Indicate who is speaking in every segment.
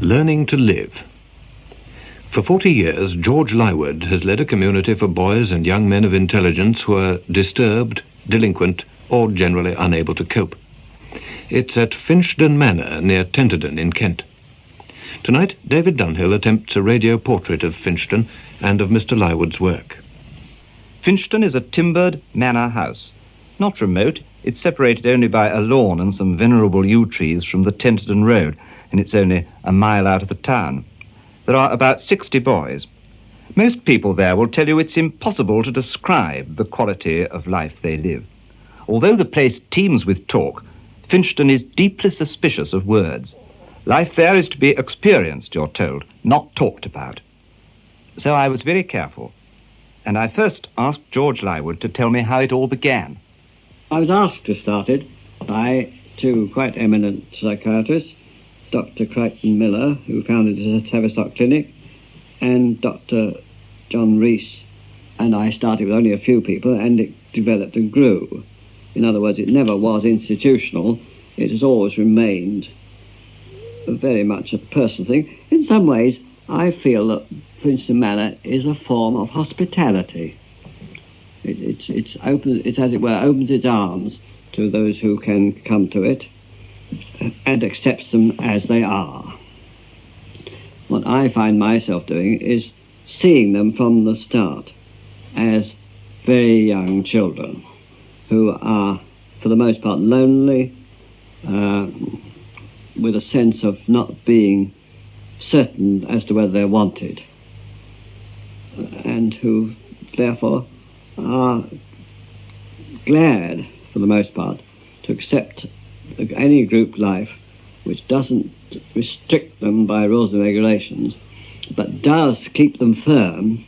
Speaker 1: Learning to live. For 40 years, George Lyward has led a community for boys and young men of intelligence who are disturbed, delinquent, or generally unable to cope. It's at Finchden Manor near Tenterden in Kent. Tonight, David Dunhill attempts a radio portrait of Finchden and of Mr. Lyward's work.
Speaker 2: Finchden is a timbered manor house. Not remote, it's separated only by a lawn and some venerable yew trees from the Tenterden road, and it's only a mile out of the town. There are about 60 boys. Most people there will tell you it's impossible to describe the quality of life they live. Although the place teems with talk, Finchden is deeply suspicious of words. Life there is to be experienced, you're told, not talked about. So I was very careful, and I first asked George Lyward to tell me how it all began.
Speaker 3: I was asked to start it by two quite eminent psychiatrists, Dr. Crichton Miller, who founded the Tavistock Clinic, and Dr. John Rees. And I started with only a few people, and it developed and grew. In other words, it never was institutional. It has always remained very much a personal thing. In some ways, I feel that Finchden Manor is a form of hospitality. It's open, it, as it were, opens its arms to those who can come to it and accepts them as they are. What I find myself doing is seeing them from the start as very young children who are, for the most part, lonely, with a sense of not being certain as to whether they're wanted, and who, therefore, are glad, for the most part, to accept any group life which doesn't restrict them by rules and regulations, but does keep them firm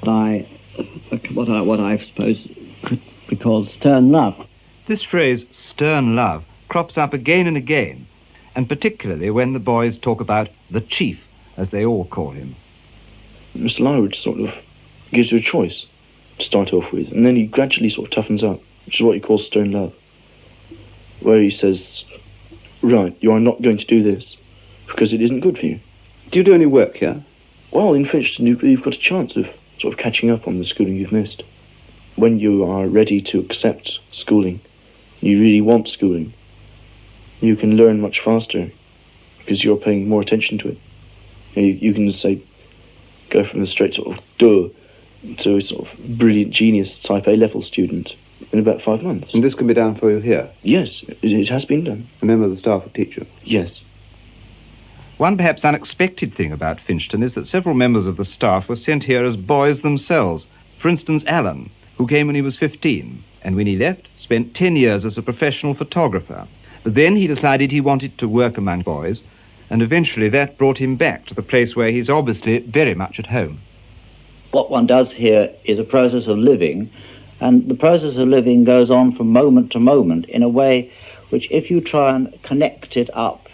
Speaker 3: by what I suppose could be called stern love.
Speaker 2: This phrase, stern love, crops up again and again, and particularly when the boys talk about the chief, as they all call him.
Speaker 4: Mr. Lyward sort of gives you a choice to start off with, and then he gradually sort of toughens up, which is what he calls stern love, where he says, right, you are not going to do this because it isn't good for you.
Speaker 5: Do you do any work here?
Speaker 4: Well, in Finchden, you've got a chance of sort of catching up on the schooling you've missed. When you are ready to accept schooling, you really want schooling, you can learn much faster because you're paying more attention to it. You can, say, go from a straight sort of duh to a sort of brilliant genius type A-level student in about 5 months.
Speaker 5: And this can be done for you here?
Speaker 4: Yes, it has been done.
Speaker 5: A member of the staff will teach you?
Speaker 4: Yes.
Speaker 2: One perhaps unexpected thing about Finchden is that several members of the staff were sent here as boys themselves. For instance, Alan, who came when he was 15, and when he left, spent 10 years as a professional photographer. But then he decided he wanted to work among boys, and eventually that brought him back to the place where he's obviously very much at home.
Speaker 6: What one does here is a process of living, and the process of living goes on from moment to moment in a way which, if you try and connect it up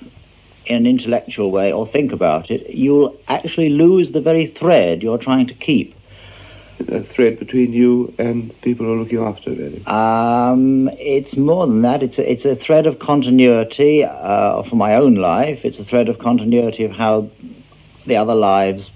Speaker 6: in an intellectual way or think about it, you'll actually lose the very thread you're trying to keep.
Speaker 5: A thread between you and people who are looking after it, really?
Speaker 6: It's more than that. It's a thread of continuity for my own life. It's a thread of continuity of how the other lives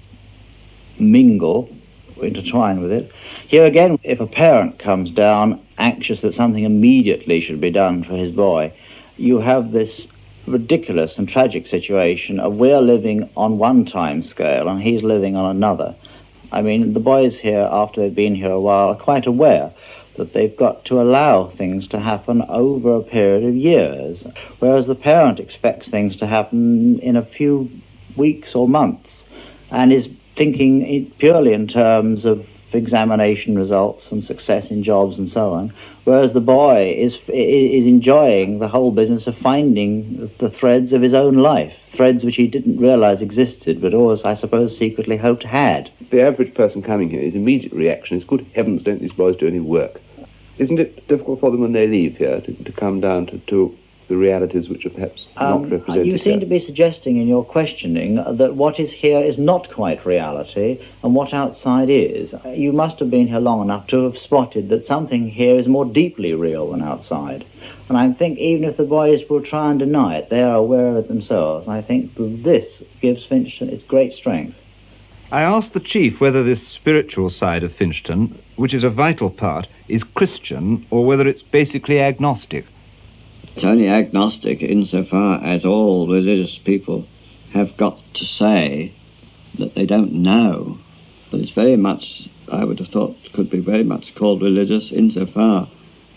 Speaker 6: mingle, intertwine with it. Here again, if a parent comes down anxious that something immediately should be done for his boy, you have this ridiculous and tragic situation of we're living on one time scale and he's living on another. I mean, the boys here, after they've been here a while, are quite aware that they've got to allow things to happen over a period of years, whereas the parent expects things to happen in a few weeks or months and is thinking purely in terms of examination results and success in jobs and so on, whereas the boy is enjoying the whole business of finding the threads of his own life, threads which he didn't realize existed, but always, I suppose, secretly hoped had.
Speaker 5: The average person coming here, his immediate reaction is, good heavens, don't these boys do any work? Isn't it difficult for them when they leave here to come down to the realities which are perhaps not represented
Speaker 6: You seem to be suggesting in your questioning that what is here is not quite reality and what outside is. You must have been here long enough to have spotted that something here is more deeply real than outside. And I think even if the boys will try and deny it, they are aware of it themselves. I think this gives Finchden its great strength.
Speaker 2: I asked the chief whether this spiritual side of Finchden, which is a vital part, is Christian or whether it's basically agnostic.
Speaker 3: It's only agnostic insofar as all religious people have got to say that they don't know. But it's very much, I would have thought, could be very much called religious insofar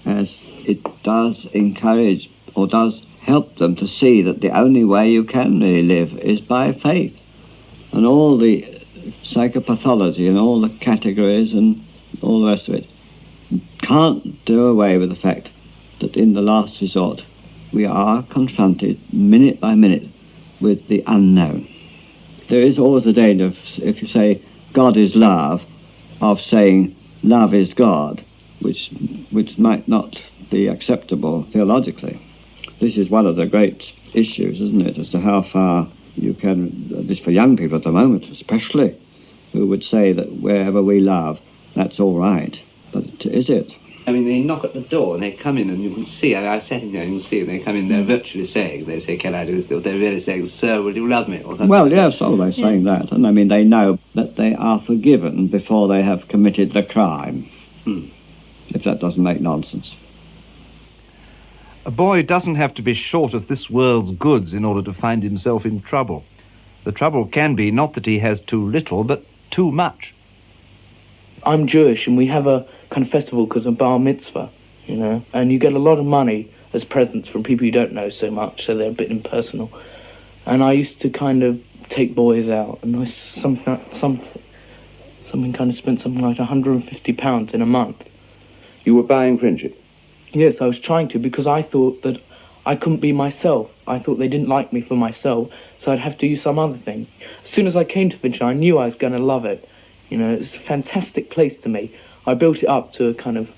Speaker 3: as it does encourage or does help them to see that the only way you can really live is by faith. And all the psychopathology and all the categories and all the rest of it can't do away with the fact that in the last resort we are confronted minute by minute with the unknown. There is always a danger, if you say God is love, of saying love is God, which might not be acceptable theologically. This is one of the great issues, isn't it, as to how far you can, at least for young people at the moment especially, who would say that wherever we love, that's all right. But is it?
Speaker 5: I mean, they knock at the door and they come in and you can see, I was sitting there and you can see they come in, they're virtually saying, they say, can I do this? They're really saying, sir, will you love me? Or something.
Speaker 3: Well, yes, always saying that. And I mean, they know that they are forgiven before they have committed the crime. If that doesn't make nonsense.
Speaker 2: A boy doesn't have to be short of this world's goods in order to find himself in trouble. The trouble can be not that he has too little, but too much.
Speaker 7: I'm Jewish, and we have a kind of festival because of bar mitzvah, you know, and you get a lot of money as presents from people you don't know so much, so they're a bit impersonal. And I used to kind of take boys out, and I something kind of spent something like £150 in a month.
Speaker 5: You were buying friendship?
Speaker 7: Yes, I was trying to, because I thought that I couldn't be myself. I thought they didn't like me for myself, so I'd have to use some other thing. As soon as I came to Finchden, I knew I was going to love it. You know, it's a fantastic place to me. I built it up to a kind of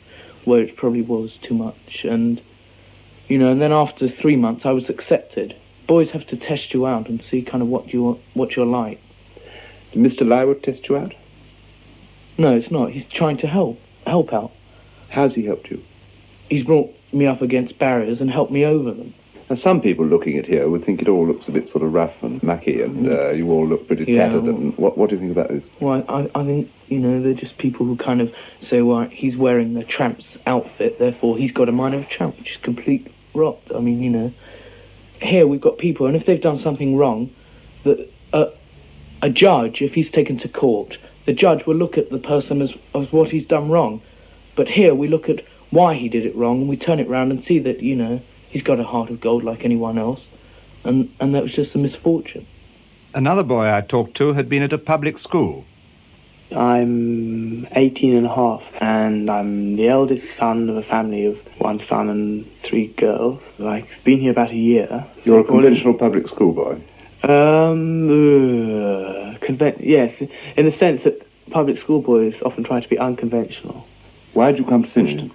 Speaker 7: where it probably was too much. And, you know, and then after 3 months, I was accepted. Boys have to test you out and see kind of what you're like.
Speaker 5: Did Mr. Lyward test you out?
Speaker 7: No, it's not. He's trying to help out.
Speaker 5: How's he helped you?
Speaker 7: He's brought me up against barriers and helped me over them.
Speaker 5: Now, some people looking at here would think it all looks a bit sort of rough and mucky, and you all look pretty tattered.
Speaker 7: Well,
Speaker 5: and what do you think about this?
Speaker 7: Well, I think, you know, they're just people who kind of say, well, he's wearing the tramp's outfit, therefore he's got a mind of a tramp, which is complete rot. I mean, you know, here we've got people, and if they've done something wrong, that a judge, if he's taken to court, the judge will look at the person as what he's done wrong. But here we look at why he did it wrong, and we turn it round and see that, you know, he's got a heart of gold like anyone else, and that was just a misfortune.
Speaker 2: Another boy I talked to had been at a public school.
Speaker 8: I'm 18 and a half, and I'm the eldest son of a family of 1 son and 3 girls. I've been here about a year.
Speaker 5: You're a conventional public school boy?
Speaker 8: Yes, in the sense that public school boys often try to be unconventional.
Speaker 5: Why did you come to Finchden?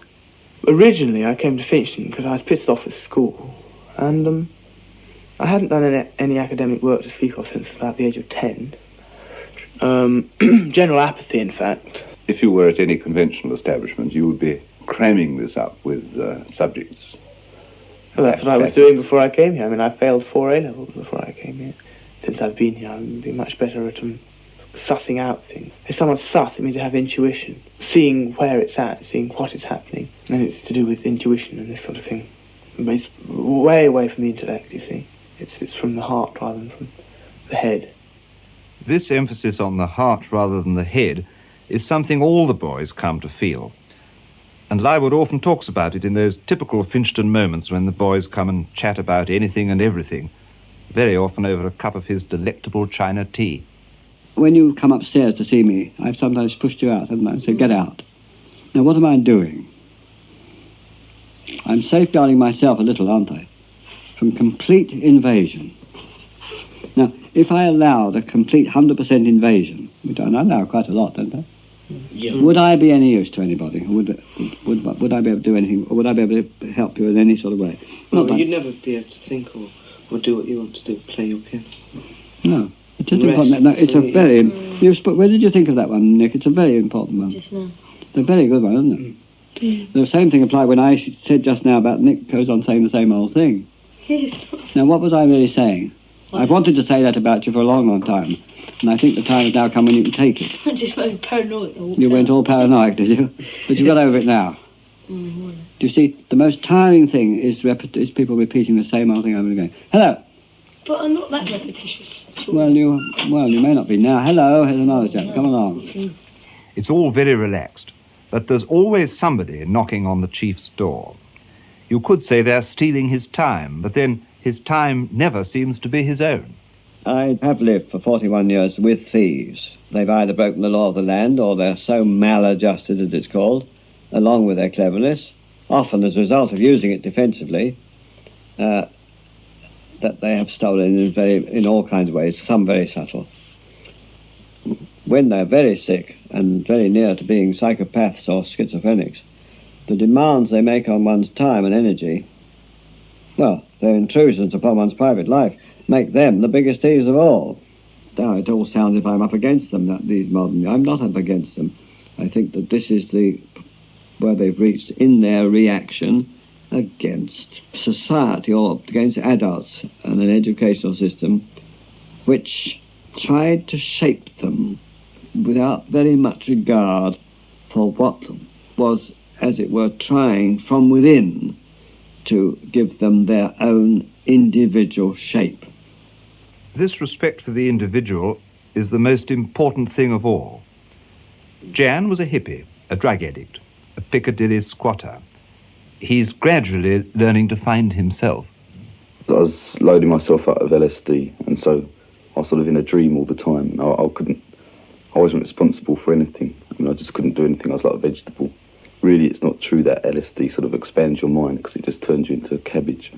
Speaker 8: Originally, I came to Finchden because I was pissed off at school, and I hadn't done any academic work to speak of since about the age of 10. General apathy, in fact.
Speaker 5: If you were at any conventional establishment, you would be cramming this up with subjects.
Speaker 8: Well, that's what I was doing before I came here. I mean, I failed 4 A-levels before I came here. Since I've been here, I'm being much better at sussing out things. If someone's sus, it means to have intuition. Seeing where it's at, seeing what is happening. And it's to do with intuition and this sort of thing. But it's way away from the intellect, you see. It's from the heart rather than from the head.
Speaker 2: This emphasis on the heart rather than the head is something all the boys come to feel. And Lyward often talks about it in those typical Finchden moments when the boys come and chat about anything and everything, very often over a cup of his delectable China tea.
Speaker 3: When you come upstairs to see me, I've sometimes pushed you out, haven't I? So get out. Now, what am I doing? I'm safeguarding myself a little, aren't I? From complete invasion. Now, if I allowed a complete 100% invasion, which I allow quite a lot, don't I? Yeah. Would I be any use to anybody? Would I be able to do anything? Or would I be able to help you in any sort of way?
Speaker 8: Well, you'd never be able to think or do what you want to do, play your piano.
Speaker 3: No. It's just important. No, it's a very... where did you think of that one, Nick? It's a very important one.
Speaker 9: Just now.
Speaker 3: It's a very good one, isn't it? The same thing applied when I said just now about Nick goes on saying the same old thing.
Speaker 9: Yes.
Speaker 3: Now, what was I really saying? I've wanted to say that about you for a long, long time. And I think the time has now come when you can take it.
Speaker 9: I just went paranoid.
Speaker 3: You went all paranoid, did you? But you got over it now. Do you see, the most tiring thing is people repeating the same old thing over and again. Hello.
Speaker 9: But I'm not that repetitious.
Speaker 3: Well, you may not be now. Hello, here's another chap. Come along.
Speaker 2: It's all very relaxed, but there's always somebody knocking on the chief's door. You could say they're stealing his time, but then his time never seems to be his own.
Speaker 3: I have lived for 41 years with thieves. They've either broken the law of the land or they're so maladjusted, as it's called, along with their cleverness, often as a result of using it defensively, that they have stolen in all kinds of ways, some very subtle. When they're very sick and very near to being psychopaths or schizophrenics, the demands they make on one's time and energy, well, their intrusions upon one's private life, make them the biggest thieves of all. Now, it all sounds as if I'm up against them, these modern... I'm not up against them. I think that this is where they've reached in their reaction against society or against adults and an educational system which tried to shape them without very much regard for what was, as it were, trying from within to give them their own individual shape.
Speaker 2: This respect for the individual is the most important thing of all. Jan was a hippie, a drug addict, a Piccadilly squatter. He's gradually learning to find himself.
Speaker 4: I was loading myself out of LSD, and so I was sort of in a dream all the time. I wasn't responsible for anything. I mean, I just couldn't do anything. I was like a vegetable. Really, it's not true that LSD sort of expands your mind, because it just turns you into a cabbage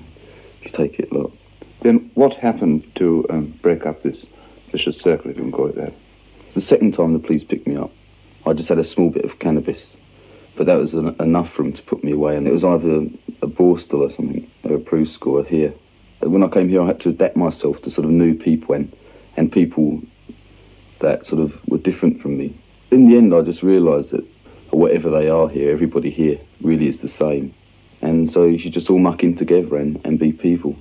Speaker 4: if you take it a lot.
Speaker 10: Then what happened to break up this vicious circle, if you can call it that?
Speaker 4: The second time the police picked me up, I just had a small bit of cannabis. But that was enough for them to put me away, and it was either a Borstal or something, or a Prusk or here. When I came here, I had to adapt myself to sort of new people and people that sort of were different from me. In the end, I just realised that whatever they are here, everybody here really is the same. And so you should just all muck in together and be people.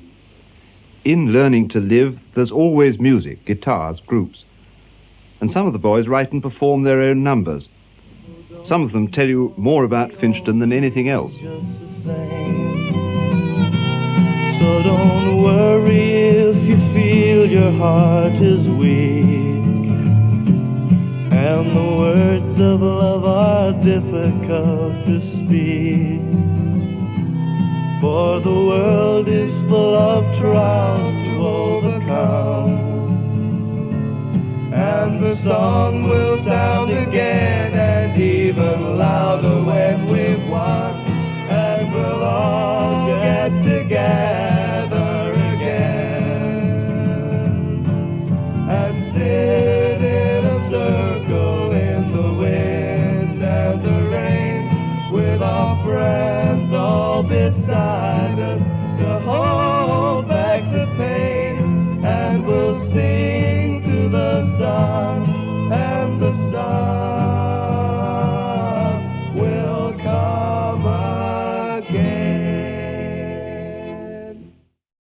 Speaker 2: In learning to live, there's always music, guitars, groups. And some of the boys write and perform their own numbers. Some of them tell you more about Finchden than anything else.
Speaker 11: So don't worry if you feel your heart is weak, and the words of love are difficult to speak, for the world is full of trials to overcome, and the song will sound again and even louder when we've won, and we'll all get together